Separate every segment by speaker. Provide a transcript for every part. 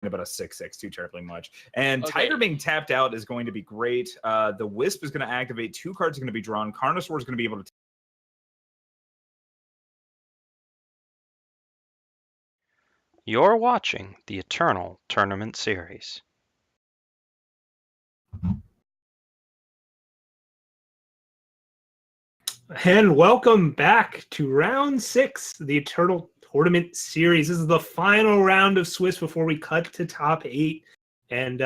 Speaker 1: about a 6/6 too terribly much. And
Speaker 2: Okay.
Speaker 1: Tiger being tapped out is going to be great. The Wisp is going to activate. 2 cards are going to be drawn. Carnosaur is going to be able to.
Speaker 3: You're watching the Eternal Tournament Series.
Speaker 4: And welcome back to round 6, the Eternal Tournament Series. This is the final round of Swiss before we cut to top 8. And,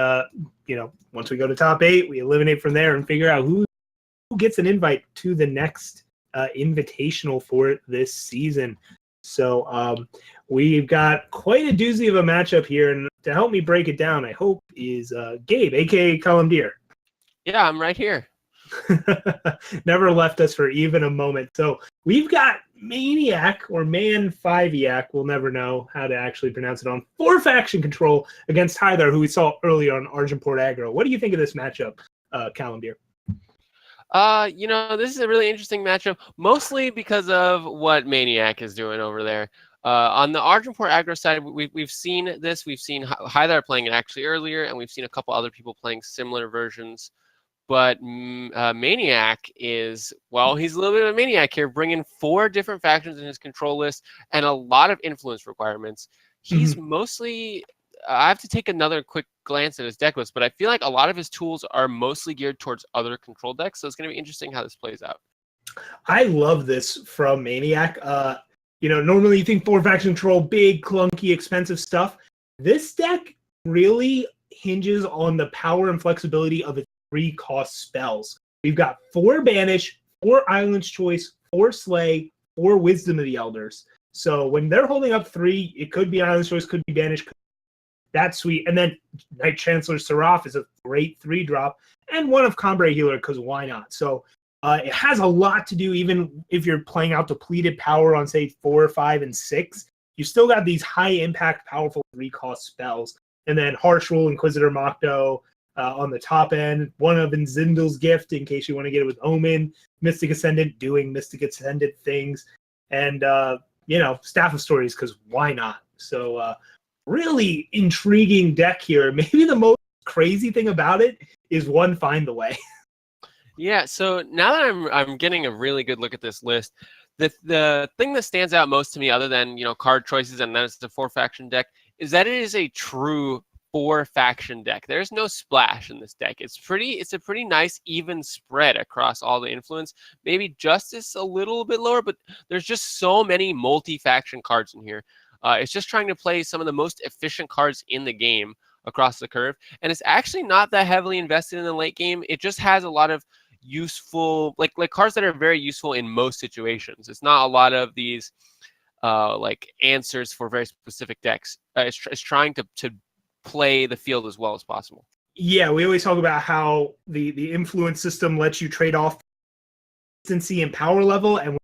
Speaker 4: once we go to top 8, we eliminate from there and figure out who gets an invite to the next invitational for this season. So we've got quite a doozy of a matchup here. And to help me break it down, I hope, is Gabe, a.k.a. Calimdir.
Speaker 2: Yeah, I'm right here.
Speaker 4: Never left us for even a moment. So we've got Man5iac or Man5iac, we'll never know how to actually pronounce it, on 4 faction control against HiThar, who we saw earlier on Argenport Aggro. What do you think of this matchup, Calimdir?
Speaker 2: This is a really interesting matchup, mostly because of what Man5iac is doing over there. On the Argenport Aggro side, we've seen this. We've seen HiThar playing it actually earlier, and we've seen a couple other people playing similar versions. But Man5iac is, well, he's a little bit of a maniac here, bringing 4 different factions in his control list and a lot of influence requirements. He's mostly, I have to take another quick glance at his deck list, but I feel like a lot of his tools are mostly geared towards other control decks, so it's going to be interesting how this plays out.
Speaker 4: I love this from Man5iac. Normally you think 4 faction control, big, clunky, expensive stuff. This deck really hinges on the power and flexibility of its 3-cost spells. We've got 4 Banish, 4 Island's Choice, 4 Slay, 4 Wisdom of the Elders. So when they're holding up 3, it could be Island's Choice, could be Banish. That's sweet. And then Knight Chancellor Seraph is a great 3-drop, and one of Calimdir Healer, because why not? So it has a lot to do, even if you're playing out depleted power on, say, 4, 5, and 6. You still got these high-impact, powerful 3-cost spells. And then Harsh Rule, Inquisitor Mokdo, on the top end, one of Zindel's Gift in case you want to get it with Omen, Mystic Ascendant doing Mystic Ascendant things, and Staff of Stories, because why not? So really intriguing deck here. Maybe the most crazy thing about it is one Find the Way.
Speaker 2: Yeah, so now that I'm getting a really good look at this list, the thing that stands out most to me, other than card choices and then it's the 4 faction deck, is that it is a true 4 faction deck. There's no splash in this deck. It's a pretty nice even spread across all the influence. Maybe Justice a little bit lower, but there's just so many multi-faction cards in here. It's just trying to play some of the most efficient cards in the game across the curve, and it's actually not that heavily invested in the late game. It just has a lot of useful, like cards that are very useful in most situations. It's not a lot of these answers for very specific decks. It's trying to play the field as well as possible.
Speaker 4: Yeah, we always talk about how the influence system lets you trade off consistency and power level, and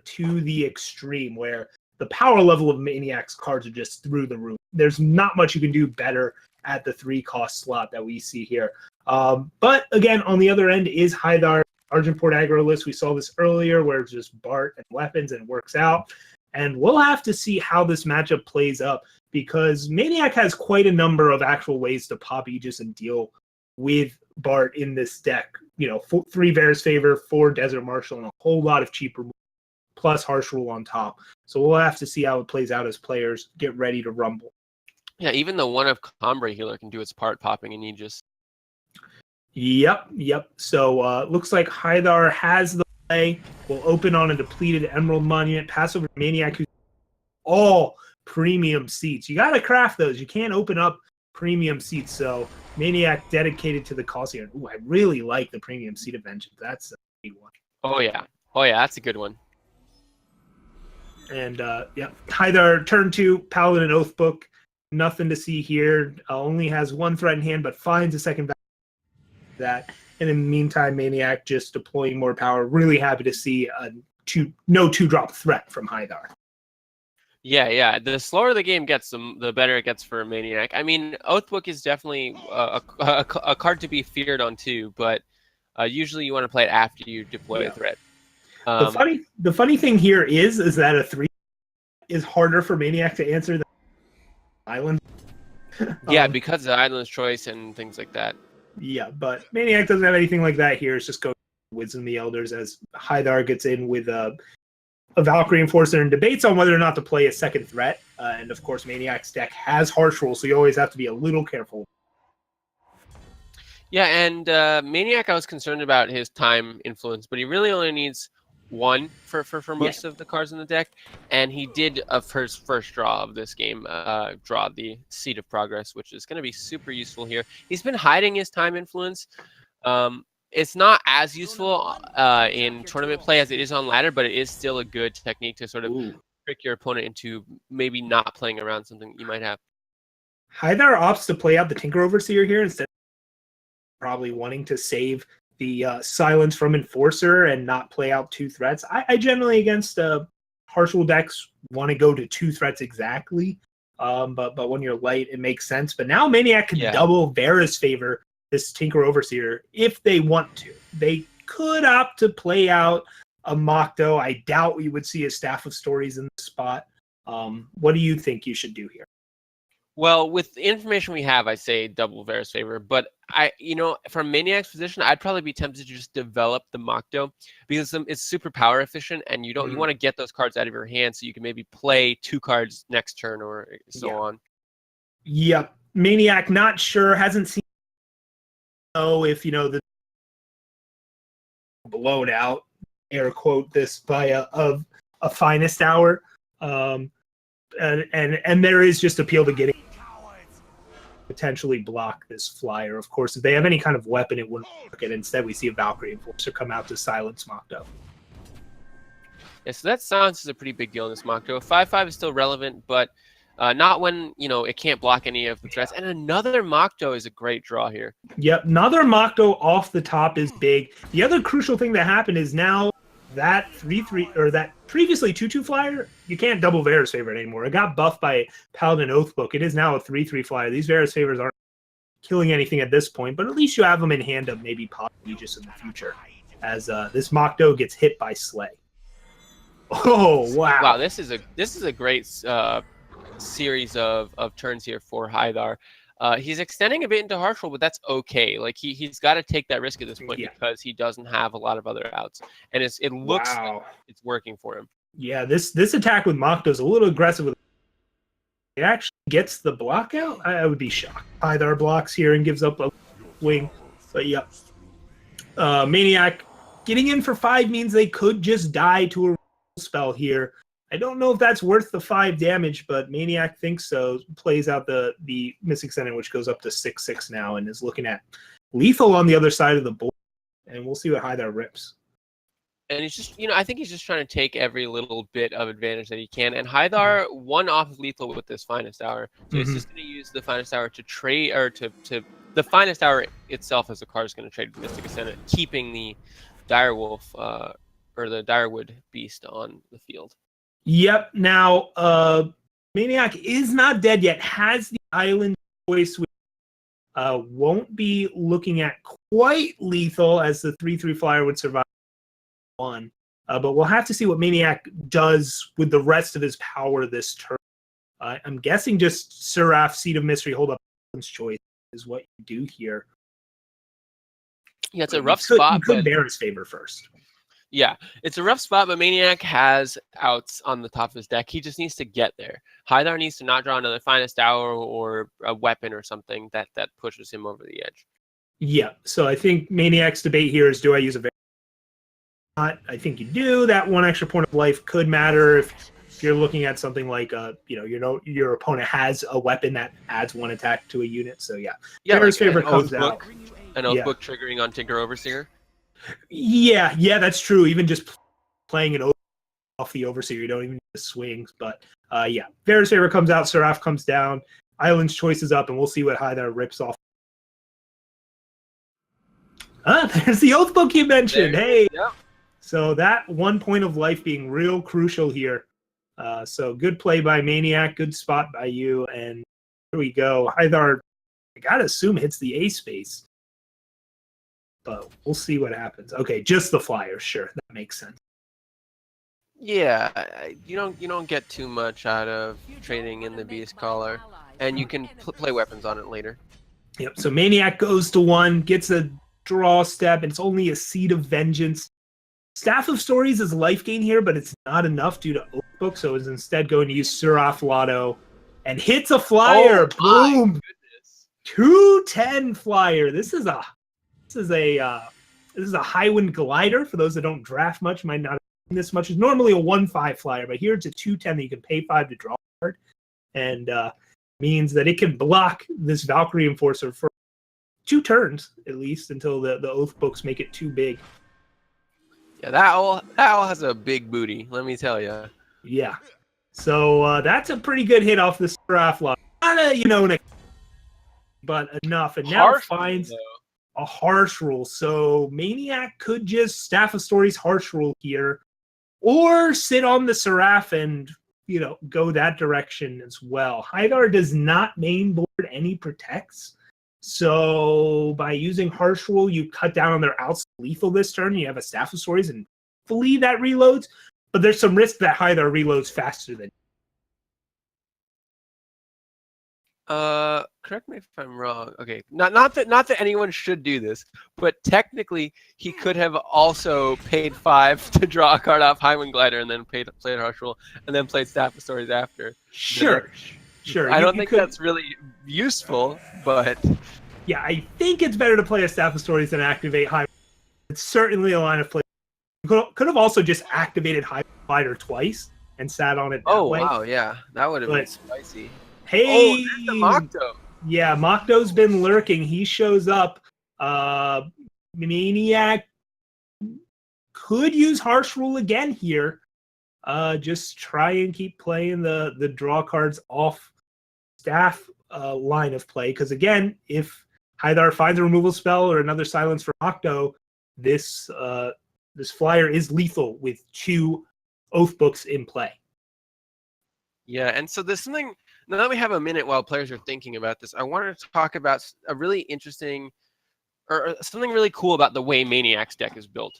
Speaker 4: to the extreme where the power level of Man5iac's cards are just through the roof. There's not much you can do better at the 3-cost slot that we see here. But again, on the other end is HiThar Argenport Aggro list. We saw this earlier where it's just Bart and weapons and it works out. And we'll have to see how this matchup plays up, because Man5iac has quite a number of actual ways to pop Aegis and deal with Bart in this deck. 3 Varus Favor, 4 Desert Marshal, and a whole lot of cheaper, plus Harsh Rule on top. So we'll have to see how it plays out as players get ready to rumble.
Speaker 2: Yeah, even the one of Calimdir Healer can do its part popping in Aegis.
Speaker 4: Yep. So looks like HiThar has the play. Will open on a depleted Emerald Monument, pass over Man5iac, who's all premium seats. You got to craft those. You can't open up premium seats. So Man5iac dedicated to the cost here. Ooh, I really like the premium seat of Vengeance. That's a big one.
Speaker 2: Oh yeah, that's a good one.
Speaker 4: And HiThar turn 2, Paladin and Oathbook. Nothing to see here. Only has 1 threat in hand, but finds a second that. And in the meantime, Man5iac just deploying more power. Really happy to see no 2-drop threat from HiThar.
Speaker 2: Yeah. The slower the game gets, the better it gets for Man5iac. I mean, Oathbook is definitely a card to be feared on too, but usually you want to play it after you deploy a threat.
Speaker 4: The funny thing here is that a 3 is harder for Man5iac to answer than Island.
Speaker 2: Yeah, because of the Island's Choice and things like that.
Speaker 4: Yeah, but Maniac doesn't have anything like that here. It's just go Wisdom the Elders as HiThar gets in with a Valkyrie Enforcer and debates on whether or not to play a second threat. And of course, Maniac's deck has Harsh Rule, so you always have to be a little careful.
Speaker 2: Yeah, and Maniac, I was concerned about his time influence, but he really only needs one for most of the cards in the deck, and he did first draw of this game, draw the Seed of Progress, which is going to be super useful here. He's been hiding his time influence. It's not as useful in tournament play as it is on ladder, but it is still a good technique to sort of trick your opponent into maybe not playing around something you might have.
Speaker 4: HiThar opts to play out the Tinker Overseer here instead of probably wanting to save the silence from Enforcer and not play out 2 threats. I generally, against Harsh Rule decks, want to go to 2 threats exactly. But when you're light, it makes sense. But now Maniac can double Vera's favor this Tinker Overseer if they want to. They could opt to play out a Mokto. I doubt we would see a Staff of Stories in the spot. What do you think you should do here?
Speaker 2: Well, with the information we have, I say double Vera's favor. But from Maniac's position, I'd probably be tempted to just develop the Mokto because it's super power efficient, and you want to get those cards out of your hand so you can maybe play 2 cards next turn or so on.
Speaker 4: Yep. Maniac, not sure, hasn't seen if the blown out, air quote this, by a Finest Hour. And there is just appeal to getting potentially block this flyer. Of course, if they have any kind of weapon, it wouldn't work, and instead we see a Valkyrie Enforcer come out to silence Mokto.
Speaker 2: Yeah, so that silence is a pretty big deal in this Mokto. 5/5 is still relevant, but not when it can't block any of the threats. And another Mokto is a great draw here.
Speaker 4: Yep, another Mokto off the top is big. The other crucial thing that happened is now that 3/3 or that previously 2/2 flyer, you can't double Vera's favorite anymore. It got buffed by Paladin Oathbook. It is now a 3/3 flyer. These Vera's favors aren't killing anything at this point, but at least you have them in hand to maybe pop Aegis in the future as this Mokto gets hit by Slay. Oh wow!
Speaker 2: Wow, this is a great series of turns here for HiThar. He's extending a bit into Harsh Rule, but that's okay. Like he's got to take that risk at this point because he doesn't have a lot of other outs, and it looks like it's working for him. Yeah,
Speaker 4: this attack with Mokto is a little aggressive. It actually gets the block out. I would be shocked. HiThar blocks here and gives up a wing, but yep. Maniac getting in for 5 means they could just die to a spell here. I don't know if that's worth the 5 damage, but Maniac thinks so. Plays out the Mystic Senate, which goes up to 6/6 now, and is looking at lethal on the other side of the board. And we'll see what HiThar rips.
Speaker 2: And he's just, I think he's just trying to take every little bit of advantage that he can. And HiThar won off of lethal with this Finest Hour, so he's just going to use the Finest Hour to trade, or to the Finest Hour itself as a card is going to trade with Mystic Senate, keeping the Direwolf or the Direwood Beast on the field.
Speaker 4: Yep. Now, Maniac is not dead yet. Has the Island Choice, which won't be looking at quite lethal as the 3/3 flyer would survive 1. But we'll have to see what Maniac does with the rest of his power this turn. I'm guessing just Seraph, Seed of Mystery, hold up Island's Choice is what you do here.
Speaker 2: Yeah, it's a rough spot.
Speaker 4: You could bear his favor first.
Speaker 2: Yeah, it's a rough spot, but Maniac has outs on the top of his deck. He just needs to get there. HiThar needs to not draw another Finest Hour or a weapon or something that pushes him over the edge. Yeah,
Speaker 4: so I think Maniac's debate here is, do I use a not? I think you do. That 1 extra point of life could matter if you're looking at something like your opponent has a weapon that adds 1 attack to a unit. So yeah, Bear's favor comes out.
Speaker 2: An Oathbook triggering on Tinker Overseer.
Speaker 4: Yeah, that's true. Even just playing it off the Overseer, you don't even need the swings. But yeah, Vera's favor comes out, Seraph comes down, Island's Choice is up, and we'll see what HiThar rips off. There's the Oathbook you mentioned. Hey, so that 1 point of life being real crucial here. So good play by Maniac, good spot by you, and here we go. HiThar, I gotta assume hits the A space. But we'll see what happens. Okay, just the flyer, sure, that makes sense.
Speaker 2: Yeah, you don't get too much out of trading in the Beast Caller. and you can play weapons on it later.
Speaker 4: Yep. So Maniac goes to 1, gets a draw step, and it's only a Seed of Vengeance. Staff of Stories is life gain here, but it's not enough due to Oathbook, so is instead going to use Suraf Lotto and hits a flyer.
Speaker 2: Oh,
Speaker 4: Boom! 210 flyer. This is a Highwind Glider. For those that don't draft much, might not have seen this much. It's normally a 1/5 flyer, but here it's a 210 that you can pay 5 to draw a card, and means that it can block this Valkyrie Enforcer for 2 turns at least until the Oath books make it too big.
Speaker 2: Yeah, that owl has a big booty, let me tell you.
Speaker 4: Yeah. So that's a pretty good hit off the Seraph Lot. Not but enough. And now
Speaker 2: Harsh
Speaker 4: finds
Speaker 2: rule,
Speaker 4: a harsh rule. So Maniac could just Staff of Stories harsh rule here, or sit on the Seraph and go that direction as well. HiThar does not main board any protects. So by using harsh rule, you cut down on their outs lethal this turn. You have a Staff of Stories and hopefully that reloads. But there's some risk that HiThar reloads faster than.
Speaker 2: Correct me if I'm wrong. Okay, not that anyone should do this, but technically he could have also paid 5 to draw a card off Highwind Glider and then played harsh rule and then played Staff of Stories after.
Speaker 4: Sure.
Speaker 2: I don't think that's really useful, but
Speaker 4: yeah, I think it's better to play a Staff of Stories than activate Highwind. It's certainly a line of play. You could have also just activated Highwind Glider twice and sat on it that way.
Speaker 2: Wow, yeah, that would have been spicy.
Speaker 4: Hey,
Speaker 2: there's the Mokto.
Speaker 4: Yeah, Mokto's been lurking. He shows up. Maniac could use harsh rule again here. Just try and keep playing the draw cards off staff line of play. Because again, if HiThar finds a removal spell or another silence for Mokto, this flyer is lethal with 2 Oath books in play.
Speaker 2: Yeah, and so there's something. Now that we have a minute while players are thinking about this, I wanted to talk about a really interesting, or something really cool about the way Maniac's deck is built.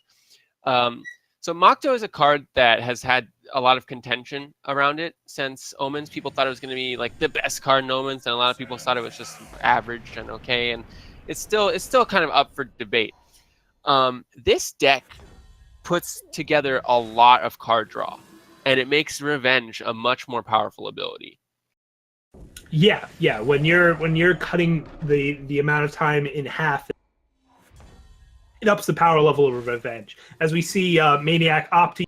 Speaker 2: So Mokto is a card that has had a lot of contention around it since Omens. People thought it was going to be like the best card in Omens, and a lot of people thought it was just average and okay, and it's still kind of up for debate. This deck puts together a lot of card draw, and it makes Revenge a much more powerful ability.
Speaker 4: Yeah. When you're cutting the amount of time in half, it ups the power level of Revenge. As we see, Maniac opt to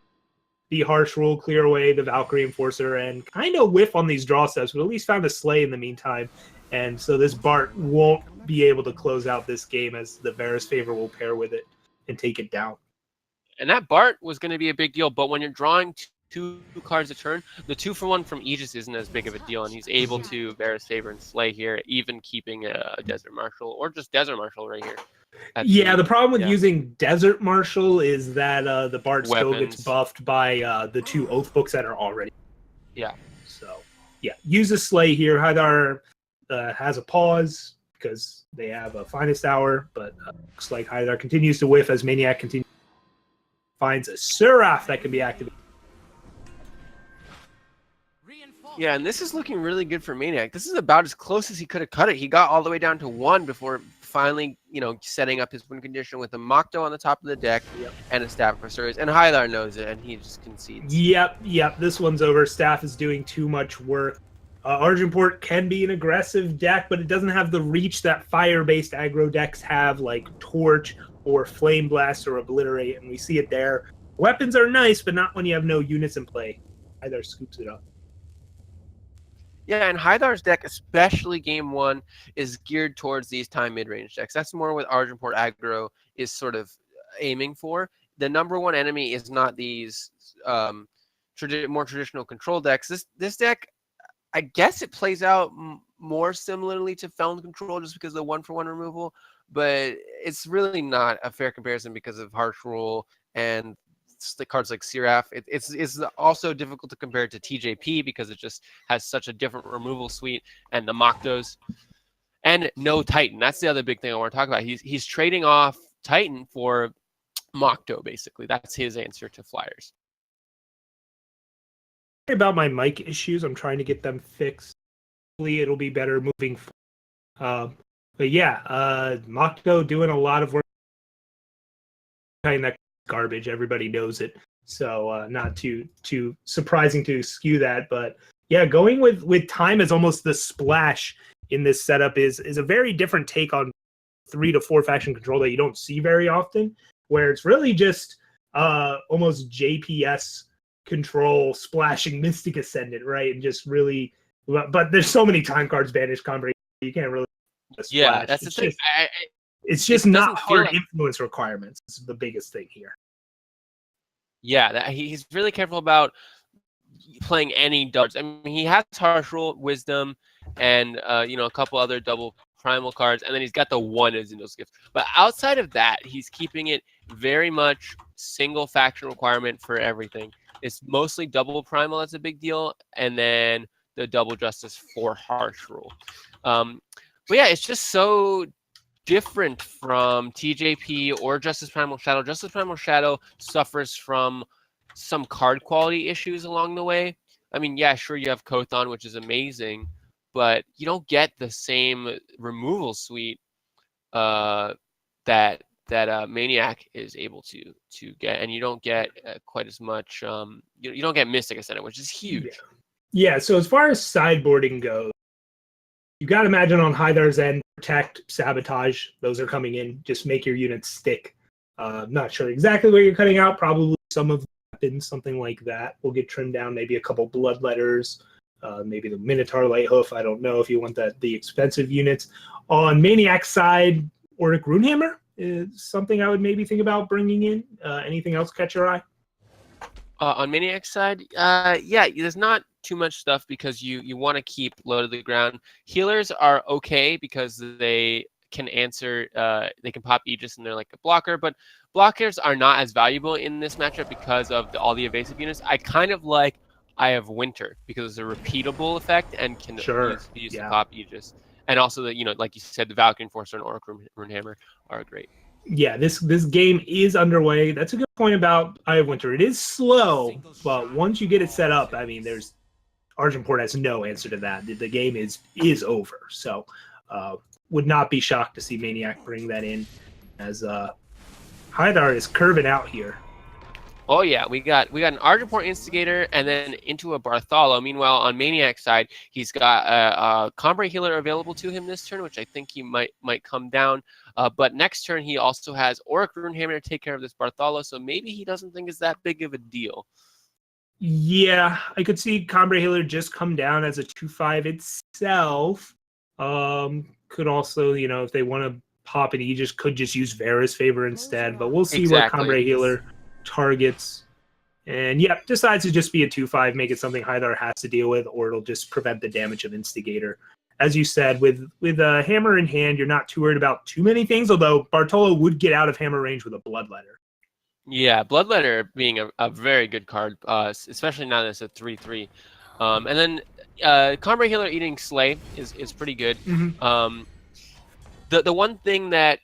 Speaker 4: the harsh rule, clear away the Valkyrie Enforcer, and kind of whiff on these draw steps, but at least found a Slay in the meantime. And so this Bart won't be able to close out this game as the Varus Favor will pair with it and take it down.
Speaker 2: And that Bart was going to be a big deal, but when you're drawing 2 cards a turn, the 2-for-1 from Aegis isn't as big of a deal, and he's able to Varus Favor and Slay here, even keeping a Desert Marshal, or just Desert Marshal right here.
Speaker 4: The problem with using Desert Marshal is that the Bard still gets buffed by the 2 Oath books that are already.
Speaker 2: Yeah.
Speaker 4: So, use a Slay here. HiThar has a pause because they have a Finest Hour, but looks like HiThar continues to whiff as Maniac finds a Seraph that can be activated.
Speaker 2: Yeah, and this is looking really good for Maniac. This is about as close as he could have cut it. He got all the way down to 1 before finally, setting up his win condition with a Mokto on the top of the deck and a Staff of Stories. And HiThar knows it, and he just concedes.
Speaker 4: Yep. This one's over. Staff is doing too much work. Argenport can be an aggressive deck, but it doesn't have the reach that fire-based aggro decks have, like Torch or Flame Blast or Obliterate, and we see it there. Weapons are nice, but not when you have no units in play. HiThar scoops it up.
Speaker 2: Yeah, and HiThar's deck, especially game 1, is geared towards these time mid-range decks. That's more what Argenport aggro is sort of aiming for. The number 1 enemy is not these more traditional control decks. This deck, I guess it plays out more similarly to Felon Control just because of the 1-for-1 removal, but it's really not a fair comparison because of Harsh Rule and the cards like Seraph. It's also difficult to compare it to TJP because it just has such a different removal suite, and the Moktos, and no Titan. That's the other big thing I want to talk about. He's trading off Titan for Mokto, basically. That's his answer to Flyers.
Speaker 4: About my mic issues, I'm trying to get them fixed. hopefully it'll be better moving forward. But yeah, Mokto doing a lot of work behind that garbage. Everybody knows it. So not too surprising to skew that. But yeah, going with time as almost the splash in this setup is a very different take on 3 to 4 faction control that you don't see very often, where it's really just almost JPS control splashing Mystic Ascendant, right? And just really, but there's so many time cards banished, Combrade, you can't really splash.
Speaker 2: Yeah, that's the thing.
Speaker 4: It's just not hard influence requirements. This is the biggest thing here.
Speaker 2: Yeah, he's really careful about playing any doubles. I mean, he has Harsh Rule, Wisdom, and a couple other double primal cards, and then he's got the 1 Azindo's Gift. But outside of that, he's keeping it very much single faction requirement for everything. It's mostly double primal that's a big deal, and then the double justice for Harsh Rule. But yeah, it's just so different from TJP or Justice Primal Shadow. Justice Primal Shadow suffers from some card quality issues along the way. I mean, yeah, sure, you have Kothon, which is amazing, but you don't get the same removal suite that Maniac is able to get, and you don't get quite as much. You don't get Mystic Ascendant, which is huge.
Speaker 4: Yeah. So as far as sideboarding goes, you got to imagine on HiThar's end, protect, sabotage. Those are coming in. Just make your units stick. Not sure exactly where you're cutting out. Probably some of the weapons, something like that, will get trimmed down. Maybe a couple Bloodletters. Maybe the Minotaur Lighthoof. I don't know if you want the expensive units. On Maniac's side, Auric Runehammer is something I would maybe think about bringing in. Anything else catch your eye?
Speaker 2: On Maniac's side, yeah, there's not too much stuff because you want to keep low to the ground. Healers are okay because they can answer, they can pop Aegis and they're like a blocker, but blockers are not as valuable in this matchup because of all the evasive units. I kind of like Eye of Winter because it's a repeatable effect and can be used to pop Aegis. And also, like you said, the Valkyrie Enforcer and Auric Runehammer are great.
Speaker 4: Yeah, this game is underway. That's a good point about Eye of Winter. It is slow, but once you get it set up, I mean, Argenport has no answer to that. The game is over. So would not be shocked to see Maniac bring that in, as HiThar is curving out here.
Speaker 2: Oh yeah, we got an Argenport Instigator and then into a Bartholo. Meanwhile, on Maniac's side, he's got a Combray Healer available to him this turn, which I think he might come down. But next turn, he also has Auric Runehammer to take care of this Bartholo, so maybe he doesn't think it's that big of a deal.
Speaker 4: Yeah, I could see Combray Healer just come down as a 2/5 itself. Could also, if they want to pop an Aegis, could just use Vera's Favor instead. But we'll see what Combray Healer targets. And decides to just be a 2/5, make it something HiThar has to deal with, or it'll just prevent the damage of Instigator. As you said, with a hammer in hand, you're not too worried about too many things, although Bartolo would get out of hammer range with a Bloodletter.
Speaker 2: Yeah, Bloodletter being a very good card, especially now that it's a 3/3. And then Combray Healer eating Slay is pretty good.
Speaker 4: Mm-hmm.
Speaker 2: The one thing that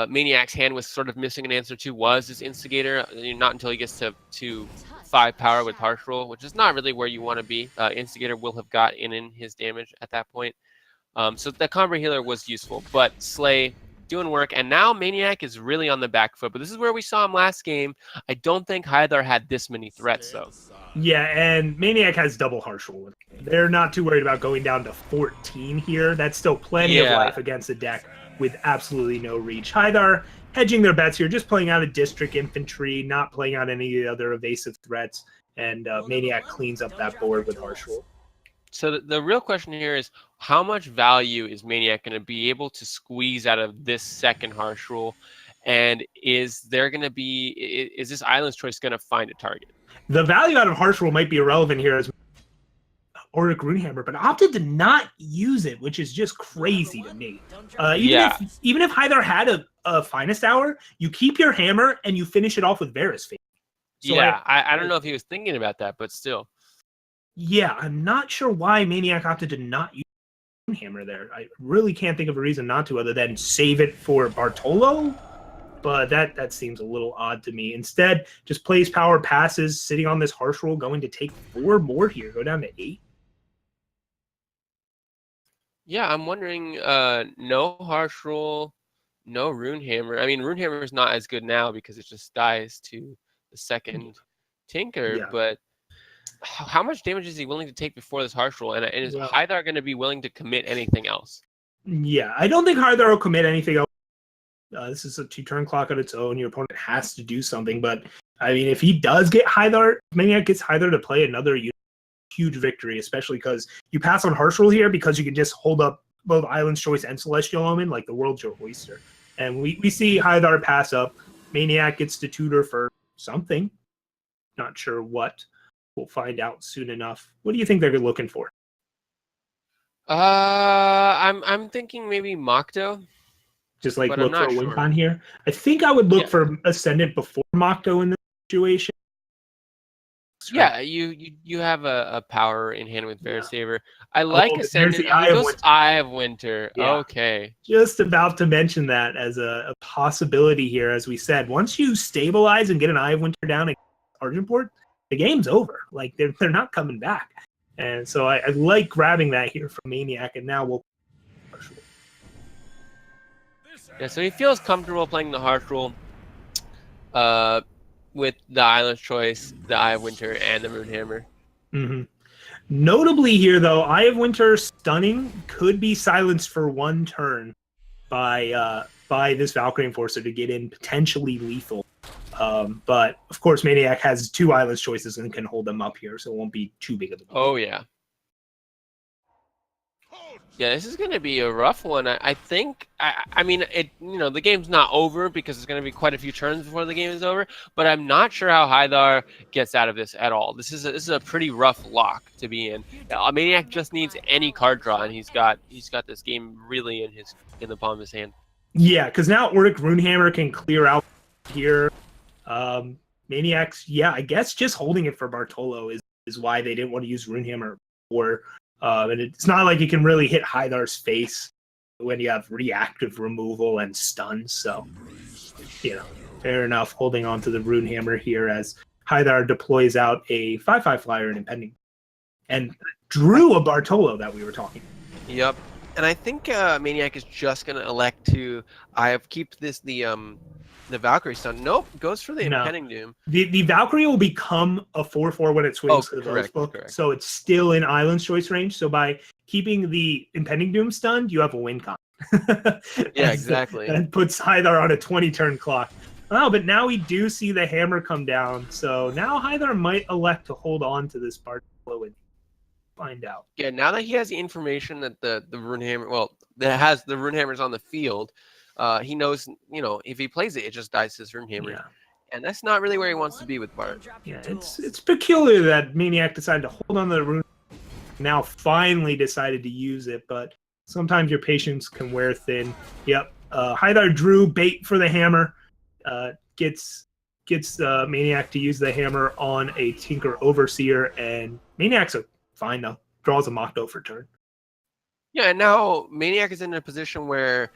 Speaker 2: Maniac's hand was sort of missing an answer to was this Instigator. Not until he gets to 5 power with Harsh Rule, which is not really where you want to be. Instigator will have got in his damage at that point. So the Combray Healer was useful, but Slay doing work, and now Maniac is really on the back foot. But this is where we saw him last game. I don't think HiThar had this many threats, though.
Speaker 4: Yeah, and Maniac has double Harsh Rule. They're not too worried about going down to 14 here. That's still plenty of life against a deck with absolutely no reach. HiThar hedging their bets here, just playing out a District Infantry, not playing out any of the other evasive threats, and Maniac cleans up that board with Harsh Rule.
Speaker 2: So the real question here is, how much value is Maniac going to be able to squeeze out of this second Harsh Rule? And is this Island's Choice going to find a target?
Speaker 4: The value out of Harsh Rule might be irrelevant here as Auric Runehammer, but opted to not use it, which is just crazy to me. Even if HiThar had a Finest Hour, you keep your hammer and you finish it off with Vera's Favor.
Speaker 2: So I don't know if he was thinking about that, but still.
Speaker 4: Yeah, I'm not sure why Maniac opted to not use Hammer there. I really can't think of a reason not to other than save it for Bartolo, but that seems a little odd to me. Instead, just plays power, passes, sitting on this Harsh Rule, going to take 4 more here, go down to 8.
Speaker 2: Yeah, I'm wondering, no Harsh Rule, no Runehammer. I mean, Runehammer is not as good now because it just dies to the second Tinker,
Speaker 4: Yeah.
Speaker 2: but how much damage is he willing to take before this Harsh Rule? And is
Speaker 4: Well-
Speaker 2: HiThar going to be willing to commit anything else?
Speaker 4: Yeah, I don't think HiThar will commit anything else. This is a 2-turn clock on its own. Your opponent has to do something, but I mean, if he does get HiThar, Maniac gets HiThar to play another huge victory, especially because you pass on Harsh Rule here because you can just hold up both Island's Choice and Celestial Omen like the World's Your Oyster. And we see HiThar pass up. Maniac gets to tutor for something. Not sure what. We'll find out soon enough. What do you think they're looking for?
Speaker 2: I'm thinking maybe Mokto.
Speaker 4: Just like
Speaker 2: But I'm
Speaker 4: look for
Speaker 2: not
Speaker 4: a win
Speaker 2: sure.
Speaker 4: con here. I think I would look
Speaker 2: Yeah.
Speaker 4: for Ascendant before Mokto in this situation.
Speaker 2: Yeah, you have a power in hand with Fair
Speaker 4: Yeah.
Speaker 2: Saver. I like
Speaker 4: but there's
Speaker 2: Ascendant.
Speaker 4: the
Speaker 2: He
Speaker 4: Eye of
Speaker 2: goes
Speaker 4: Winter.
Speaker 2: Eye of Winter.
Speaker 4: Yeah.
Speaker 2: Okay.
Speaker 4: Just about to mention that as a possibility here, as we said. Once you stabilize and get an Eye of Winter down against Argenport, the game's over. Like they're not coming back. And so I like grabbing that here from Maniac, and now we'll.
Speaker 2: Yeah, so he feels comfortable playing the Harsh Rule with the Island's Choice, the Eye of Winter, and the Runehammer.
Speaker 4: Mm-hmm. Notably here, though, Eye of Winter stunning could be silenced for one turn by this Valkyrie Enforcer to get in potentially lethal. But of course, Maniac has 2 Island's Choices and can hold them up here, so it won't be too big of a deal.
Speaker 2: Oh, yeah. Yeah, this is going to be a rough one. I think, I mean, the game's not over because it's going to be quite a few turns before the game is over, but I'm not sure how HiThar gets out of this at all. This is a pretty rough lock to be in. Maniac just needs any card draw, and he's got this game really in the palm of his hand.
Speaker 4: Yeah, because now Ordic Runehammer can clear out here. Maniac's, I guess just holding it for Bartolo is why they didn't want to use Runehammer before. And it's not like you can really hit HiThar's face when you have reactive removal and stun. So, fair enough. Holding on to the Runehammer here as HiThar deploys out a 5/5 flyer and impending, and drew a Bartolo that we were talking about.
Speaker 2: Yep. And I think Maniac is just going to elect to keep the Valkyrie stun. Nope, goes for the Impending Doom.
Speaker 4: The Valkyrie will become a 4/4 when it swings to the Village Book, so it's still in Island's Choice range. So by keeping the Impending Doom stunned, you have a win con.
Speaker 2: Yeah, exactly.
Speaker 4: That puts HiThar on a 20-turn clock. Oh, but now we do see the hammer come down, so now HiThar might elect to hold on to this Bartolo and find out.
Speaker 2: Yeah, now that he has the information that the Runehammer, that has the Runehammers on the field, he knows, if he plays it, it just dies his Runehammer.
Speaker 4: Yeah.
Speaker 2: And that's not really where he wants to be with Bart.
Speaker 4: Yeah, it's peculiar that Maniac decided to hold on to the rune, now finally decided to use it, but sometimes your patience can wear thin. Yep. HiThar drew bait for the hammer, gets Maniac to use the hammer on a Tinker Overseer, and Maniac's fine though. Draws a Mokto for turn.
Speaker 2: Yeah, and now Maniac is in a position where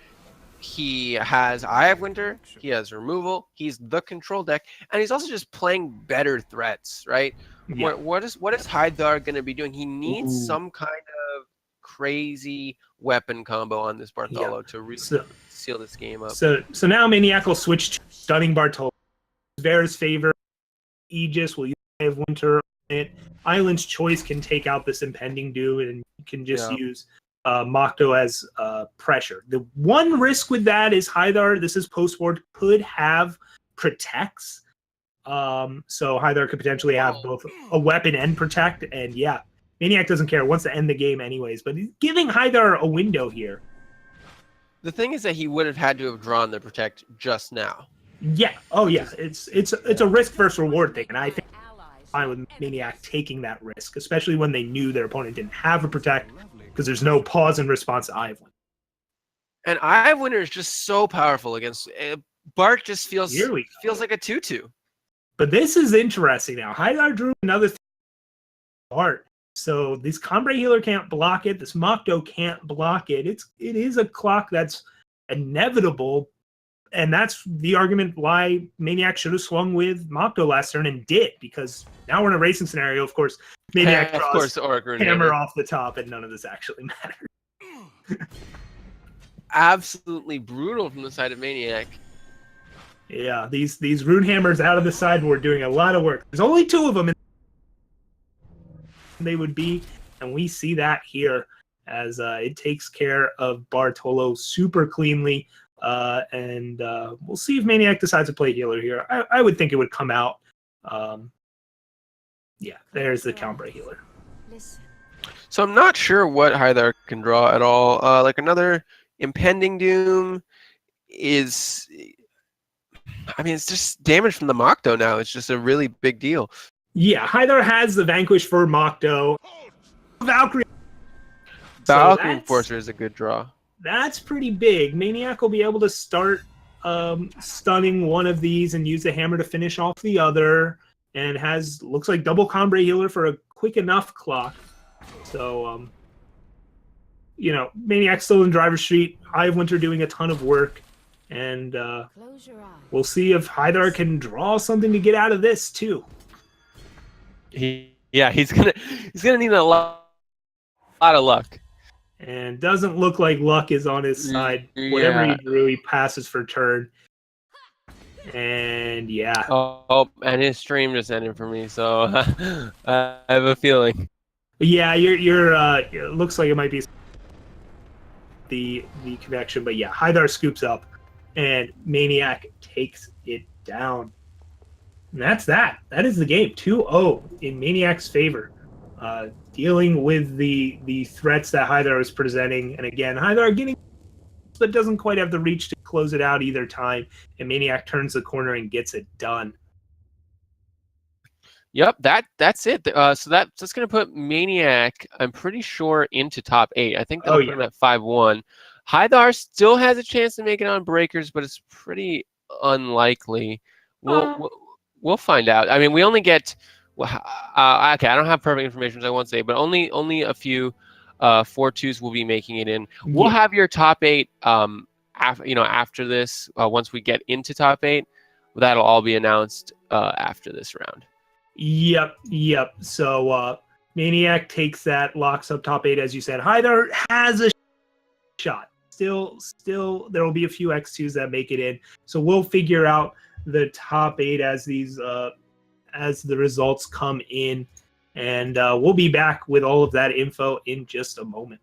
Speaker 2: he has Eye of Winter, he has removal, he's the control deck, and he's also just playing better threats, right?
Speaker 4: Yeah.
Speaker 2: What is HiThar going to be doing? He needs some kind of crazy weapon combo on this Bartolo to really seal this game up.
Speaker 4: So now Maniac will switch to stunning Bartolo. Vera's favor, Aegis will use Eye of Winter on it. Island's Choice can take out this Impending Doom, and you can just use Mokto as pressure. The one risk with that is HiThar, this is post-board, could have protects. So HiThar could potentially have both a weapon and protect, and Maniac doesn't care, wants to end the game anyways, but he's giving HiThar a window here.
Speaker 2: The thing is that he would have had to have drawn the protect just now.
Speaker 4: Yeah. Oh yeah. It's a risk versus reward thing, and I think fine with Maniac taking that risk, especially when they knew their opponent didn't have a protect, because there's no pause in response to Eye of Winter.
Speaker 2: And Eye of Winter is just so powerful against Bart. Just feels like a 2/2.
Speaker 4: But this is interesting now. HiThar drew another Bart, so this Combrei Healer can't block it. This Mokto can't block it. It is a clock that's inevitable. And that's the argument why Maniac should have swung with Mokto last turn and did, because now we're in a racing scenario. Of course, Maniac draws hammer off the top, and none of this actually matters.
Speaker 2: Absolutely brutal from the side of Man5iac.
Speaker 4: Yeah, these rune hammers out of the sideboard doing a lot of work. There's only 2 of them, and they would be, and we see that here as it takes care of Bartolo super cleanly. And we'll see if Man5iac decides to play healer here. I would think it would come out. Yeah, there's the Calimdir healer.
Speaker 2: So I'm not sure what HiThar can draw at all. Like another Impending Doom is... I mean, it's just damage from the Mokdo now. It's just a really big deal.
Speaker 4: Yeah, HiThar has the Vanquish for Mokdo. Valkyrie
Speaker 2: Enforcer is a good draw.
Speaker 4: That's pretty big. Man5iac will be able to start stunning one of these and use the hammer to finish off the other, and looks like double Calimdir healer for a quick enough clock. So, Man5iac still in driver's street. Eye of Winter doing a ton of work, and we'll see if HiThar can draw something to get out of this too.
Speaker 2: He's gonna need a lot of luck.
Speaker 4: And doesn't look like luck is on his side.
Speaker 2: Yeah.
Speaker 4: Whatever he drew, he passes for turn. And yeah.
Speaker 2: Oh, and his stream just ended for me, so I have a feeling.
Speaker 4: Yeah, it looks like it might be the connection, but yeah, HiThar scoops up, and Man5iac takes it down. And that's that. That is the game. 2-0 in Man5iac's favor. Dealing with the threats that HiThar was presenting. And again, HiThar getting, but doesn't quite have the reach to close it out either time. And Man5iac turns the corner and gets it done.
Speaker 2: Yep, that's it. So that's going to put Man5iac, I'm pretty sure, into top 8. I think that'll put him at 5-1. HiThar still has a chance to make it on breakers, but it's pretty unlikely. We'll find out. I mean, we only get... okay, I don't have perfect information, so I won't say, but only a few 4-2s will be making it in. We'll have your top 8 after this. Once we get into top 8, that'll all be announced after this round.
Speaker 4: Yep. So Man5iac takes that, locks up top 8, as you said. HiThar has a shot. Still, there will be a few X2s that make it in. So we'll figure out the top 8 as these as the results come in, and we'll be back with all of that info in just a moment.